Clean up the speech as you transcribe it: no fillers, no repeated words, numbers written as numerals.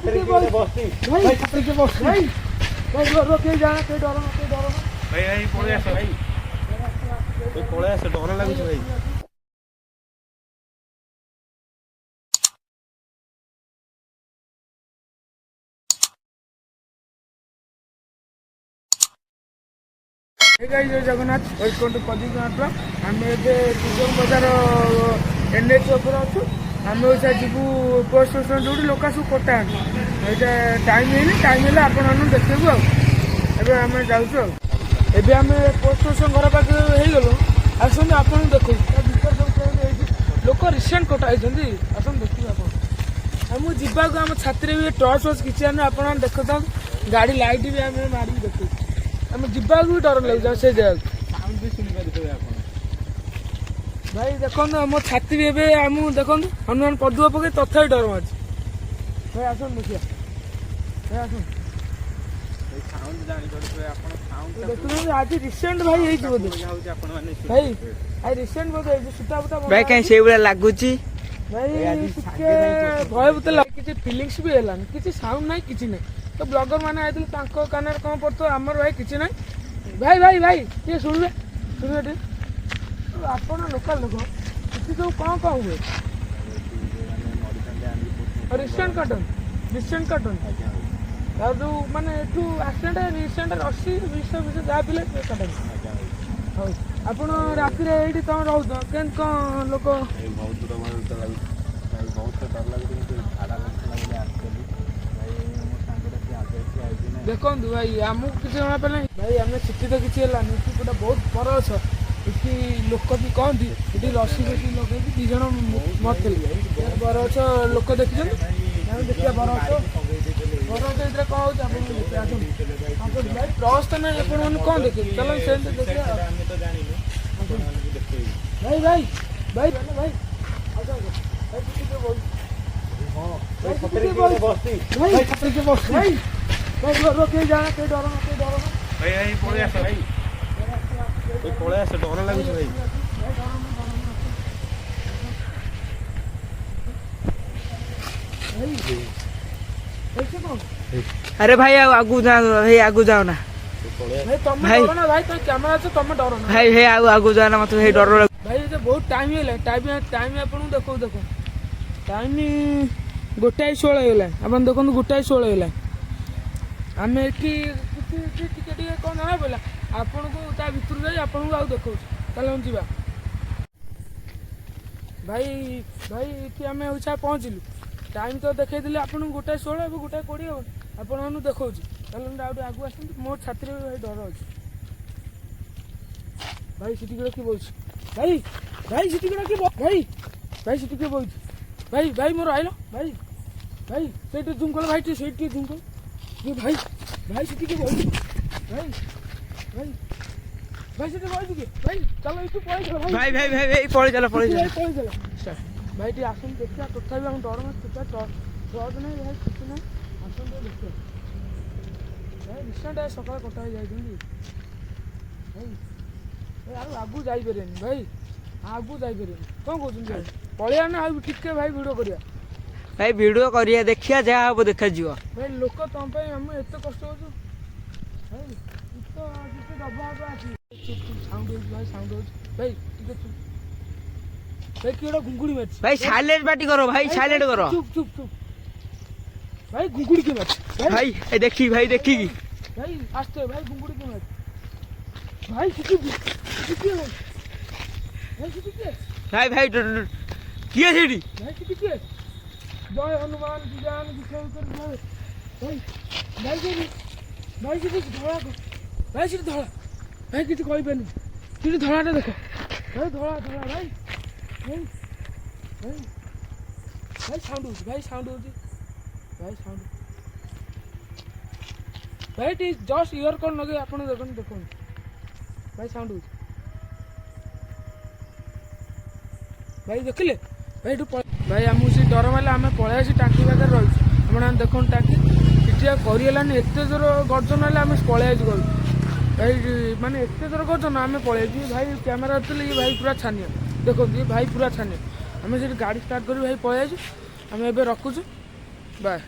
डर लगुच भाई जय जगन्नाथ वेलकम टू प्रदीप नाथ आम एवं बजार एनएच अच्छु आम जीवु पोस्ट स्टेशन जो लोक सब कटा ये टाइम है टाइम है आप देखू आम जाऊँ एवं आम पोस्ट स्टेशन घर पाखे हो गलु आसत आप देखो लोक रिसेंट कटा आसन देखिए आप मुझे आम छाती भी टर्च वर्च किसी आप देखता गाड़ी लाइट भी आम मारिक देखो आम जावाक भी डर लगे से जगह भाई देखो मो छाती भी एवं आम देखो हनुमान पदुआ पकड़ तथा डर मार्च भाई आसन देखिए भाई आसन आज रिसेंट भाई भाई आज रिसेंट बोधे सूता बुता भाई कहीं से लगुच भाई भयभूत किसी फिलिंग्स भी है किसी साउंड ना किसी ना तो ब्लॉगर मैंने आए कान कौन पड़ो आमर भाई किसी ना भाई भाई भाई ये शुणवे शुणवे आप लोकल लोक किसी सब कौन हुए रिसेंट कटन और जो माने एठू एक्सीडेंट रिसेंट 80 20 जहाँ पिले कटन हाँ आप राति ये तुम रोच के कौन लोक देखो भाई आमको किसी जमा पे भाई आम छुट्टी तो किसी गोटे बहुत बर अछ ये लोक भी कहती ये लसी फसी लगे दी जन मरते बर अछ लोक देखी देखिए बर अछ बर कौन हो भाई ट्रस्ट तो ना कौन देखे चलो से देखिए भाई भाई भाई भाई डर लगुच भाई अरे भाई आगू जाओ भाई आगू जाओ ना भाई भाई तुम कैमरा अच्छे तुम डर ना भाई भाई आगू जाओ ना मत भाई डर लग भाई ये बहुत टाइम है टाइम आपको देखो देखो टाइम 1:16 है आप देखो 1:16 है आम ये कौन जना पड़ा आपन को ता भितर जाए आपन को देखो चलो जा भाई भाई ये आम पहुँचलु टाइम तो देखी आपन 1:16 अब 1:20 हम आपन देखा चलो आगे आस मो छाती में भाई डर अच्छे भाई सीटी किए बोल भाई भाई सीटी किए भाई भाई सीटी किए बोल भाई भाई मोर आइल भाई भाई से जूम कर भाई से जूम कर ये भाई भाई सीटी किए बोल भाई भाई भाई सीटी बोल के भाई चलो इतु पड़े चलो भाई भाई भाई भाई पड़े चलो भाई टी आसन देखिए तथा हम डर मार ट्रक नहीं भाई कुछ नहीं आसन देखिए भाई रिसेंट सकाल कटा भाई यार आगू जापे भाई आगू जापे कौन कौन पलिया ना टिके भाई भिड करिया भाई वीडियो करिया देखिया जहाँ हम देखा जीव भाई लोक तुम आम एत कष्ट हो भाई तो दबा साउंड भाई साउंड भाई भाई किए घुंगुड़ी मार भाई साइलेंट पार्टी करो भाई साइलेंट करो चुप चुप चुप भाई घुंगुड़ी के मार भाई देखी भाई आस्ते भाई घुंगुड़ी के मार भाई किए भाई भाई किए सीटी भाई किए जय हनुमान विज्ञान विषय भाई भाई भाई धड़ा भाई सीटी धड़ा भाई किसी कहीपे सीटी धड़ाटा देख भाई धड़ा भाई भाई भाई भाई साउंड हो भाई साउंड भाई टी जस्ट इयर कौन लगे आप देखो भाई साउंड हो भाई देखिले भाई भाई आमको से डर मारे आम पलि टाँकी पाखे रही आप देख टाँकी सीटी करगलानी एत जोर गर्जन है आम पलि घर भाई माने एत जोर गर्जन आम पलि भाई कैमेरा ये भाई पूरा छानिया देखो ये भाई पूरा छानिया आम से गाड़ी स्टार्ट कर भाई पलि आम ए रखुचु बाय।